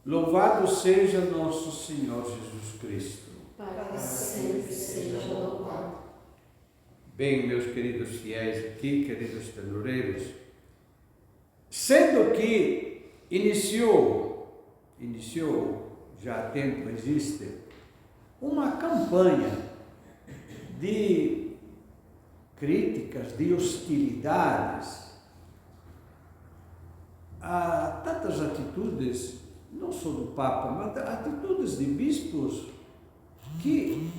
Louvado seja nosso Senhor Jesus Cristo. Para sempre seja louvado. Bem, meus queridos fiéis aqui, queridos tesoreiros, sendo que iniciou, já há tempo existe, uma campanha de críticas, de hostilidades a tantas atitudes, não só do Papa, mas atitudes de bispos que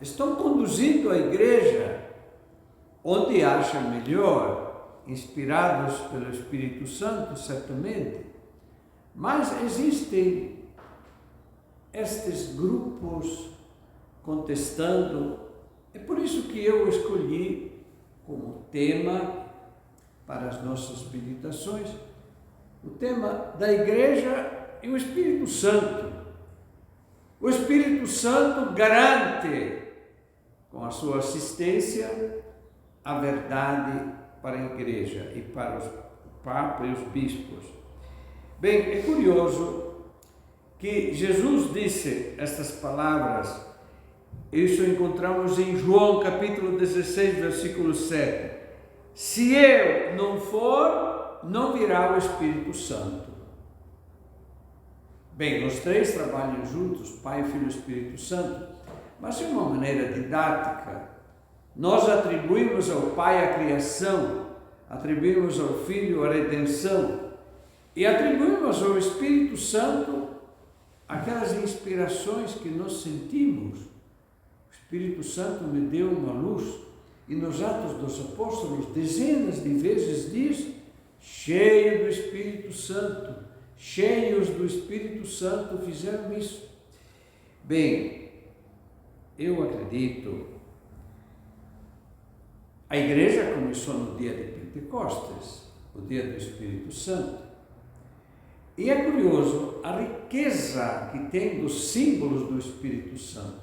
estão conduzindo a igreja onde acham melhor, inspirados pelo Espírito Santo, certamente, mas existem estes grupos contestando. É por isso que eu escolhi como tema para as nossas meditações o tema da igreja e o Espírito Santo. O Espírito Santo garante, com a sua assistência, a verdade para a igreja e para o Papa e os bispos. Bem, é curioso que Jesus disse estas palavras. Isso encontramos em João capítulo 16, versículo 7. Se eu não for, não virá o Espírito Santo. Bem, os três trabalham juntos, Pai, Filho e Espírito Santo, mas de uma maneira didática. Nós atribuímos ao Pai a criação, atribuímos ao Filho a redenção e atribuímos ao Espírito Santo aquelas inspirações que nós sentimos. O Espírito Santo me deu uma luz, e nos Atos dos Apóstolos dezenas de vezes diz: cheio do Espírito Santo, cheios do Espírito Santo fizeram isso. Bem, eu acredito, a igreja começou no dia de Pentecostes, o dia do Espírito Santo, e é curioso a riqueza que tem dos símbolos do Espírito Santo.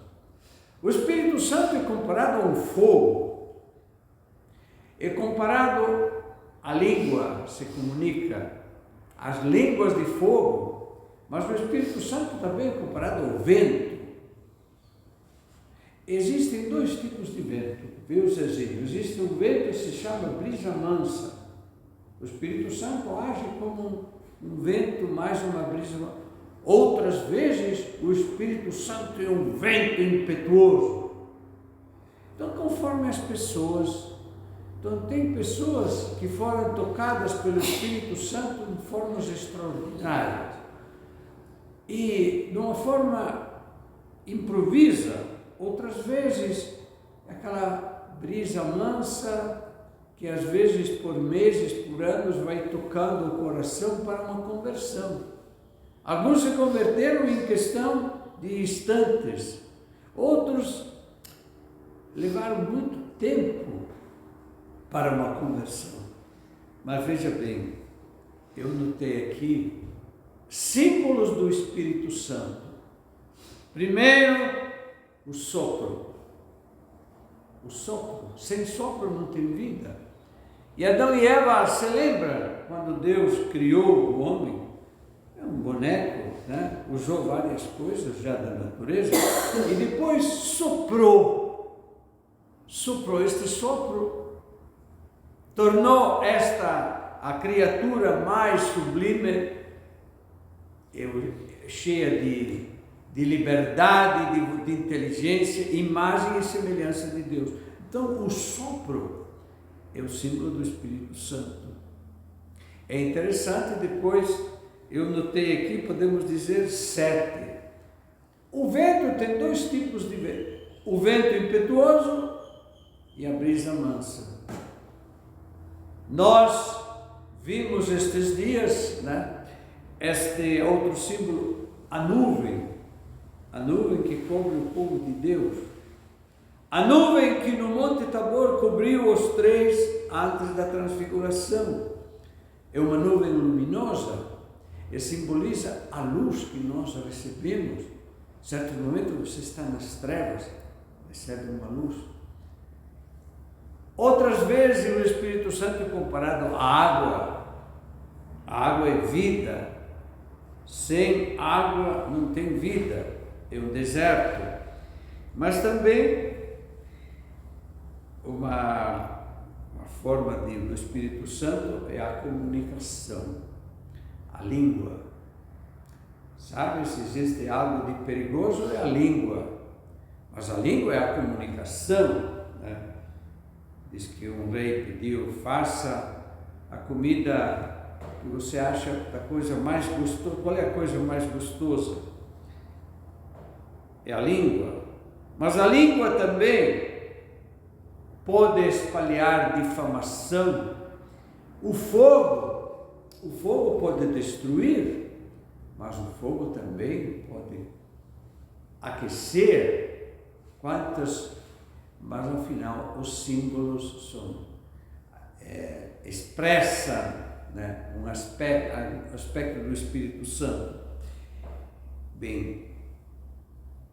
O Espírito Santo é comparado a um fogo, é comparado à língua, se comunica, as línguas de fogo, mas o Espírito Santo também é comparado ao vento. Existem dois tipos de vento, viu, Zezinho? Existe um vento que se chama brisa mansa. O Espírito Santo age como um vento, mais uma brisa. Outras vezes, o Espírito Santo é um vento impetuoso. Então, conforme as pessoas, tem pessoas que foram tocadas pelo Espírito Santo de formas extraordinárias e de uma forma improvisa. Outras vezes, aquela brisa mansa que às vezes por meses, por anos, vai tocando o coração para uma conversão. Alguns se converteram em questão de instantes, outros levaram muito tempo para uma conversão. Mas veja bem, eu notei aqui símbolos do Espírito Santo. Primeiro, o sopro. O sopro. Sem sopro não tem vida. E Adão e Eva, se lembra quando Deus criou o homem? É um boneco, né? Usou várias coisas já da natureza e depois soprou. Este sopro tornou a criatura mais sublime, cheia de liberdade, de inteligência, imagem e semelhança de Deus. Então, o sopro é o símbolo do Espírito Santo. É interessante, depois eu notei aqui, podemos dizer 7. O vento tem dois tipos de vento: o vento impetuoso e a brisa mansa. Nós vimos estes dias, né, este outro símbolo, a nuvem que cobre o povo de Deus, a nuvem que no Monte Tabor cobriu os três antes da transfiguração. É uma nuvem luminosa e simboliza a luz que nós recebemos. Certo momento você está nas trevas, recebe uma luz. Outras vezes o Espírito Santo é comparado à água. A água é vida. Sem água não tem vida, é um deserto. Mas também uma forma do Espírito Santo é a comunicação, a língua. Sabe, se existe algo de perigoso é a língua, mas a língua é a comunicação, né? Diz que um rei pediu: faça a comida que você acha da coisa mais gostosa. Qual é a coisa mais gostosa? É a língua. Mas a língua também pode espalhar difamação. O fogo pode destruir, mas o fogo também pode aquecer. Mas no final os símbolos expressam, né, um aspecto do Espírito Santo. Bem,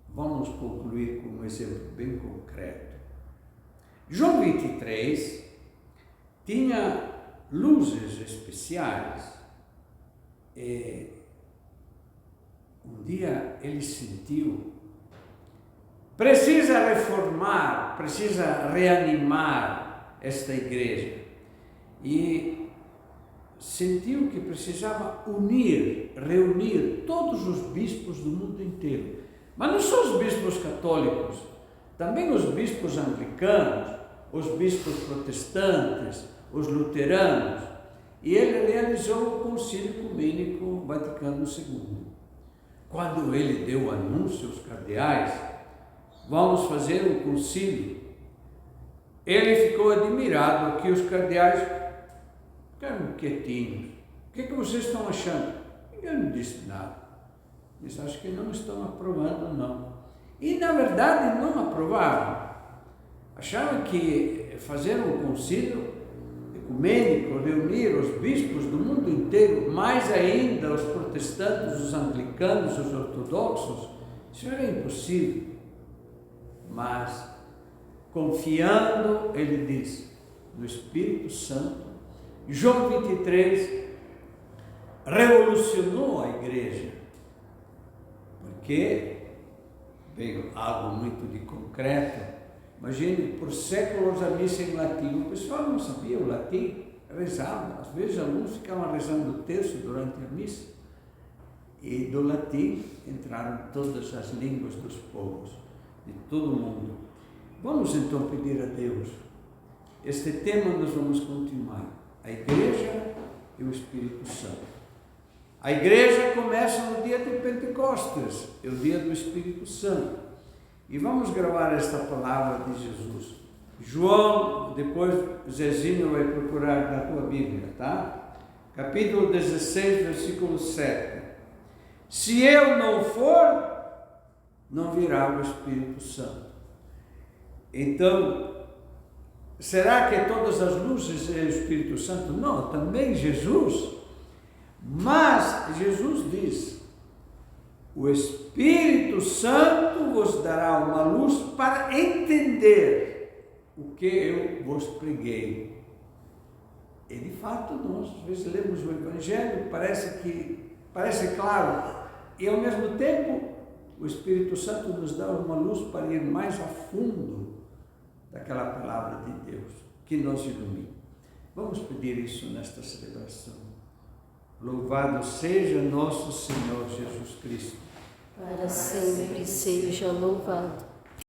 vamos concluir com um exemplo bem concreto. João 23 tinha luzes especiais. Um dia ele sentiu, precisa reformar, precisa reanimar esta igreja. E sentiu que precisava reunir todos os bispos do mundo inteiro. Mas não só os bispos católicos, também os bispos anglicanos, os bispos protestantes, os luteranos. E ele realizou o Concílio Ecumênico Vaticano II. Quando ele deu o anúncio aos cardeais, vamos fazer um concílio, ele ficou admirado que os cardeais ficaram quietinhos. O que vocês estão achando? Eu não disse nada. Eles acho que não estão aprovando, não. E na verdade não aprovaram. Achavam que fazer um concílio ecumênico, reunir os bispos do mundo inteiro, mais ainda os protestantes, os anglicanos, os ortodoxos, isso era impossível. Mas, confiando, ele diz, no Espírito Santo, João 23 revolucionou a igreja, porque veio algo muito de concreto. Imagine, por séculos a missa em latim, o pessoal não sabia o latim, rezava, às vezes alguns ficavam rezando o terço durante a missa, e do latim entraram todas as línguas dos povos, de todo o mundo. Vamos então pedir a Deus, este tema nós vamos continuar, a igreja e o Espírito Santo. A igreja começa no dia de Pentecostes, é o dia do Espírito Santo. E vamos gravar esta palavra de Jesus. João, depois Zezinho vai procurar na tua Bíblia, tá? Capítulo 16, versículo 7. Se eu não for, não virá o Espírito Santo. Então, será que todas as luzes é o Espírito Santo? Não, também Jesus. Mas Jesus diz: o Espírito Santo vos dará uma luz para entender o que eu vos preguei. E de fato, nós às vezes lemos o Evangelho, parece claro, e ao mesmo tempo o Espírito Santo nos dá uma luz para ir mais a fundo daquela palavra de Deus, que nos ilumine. Vamos pedir isso nesta celebração. Louvado seja nosso Senhor Jesus Cristo. Para sempre seja louvado.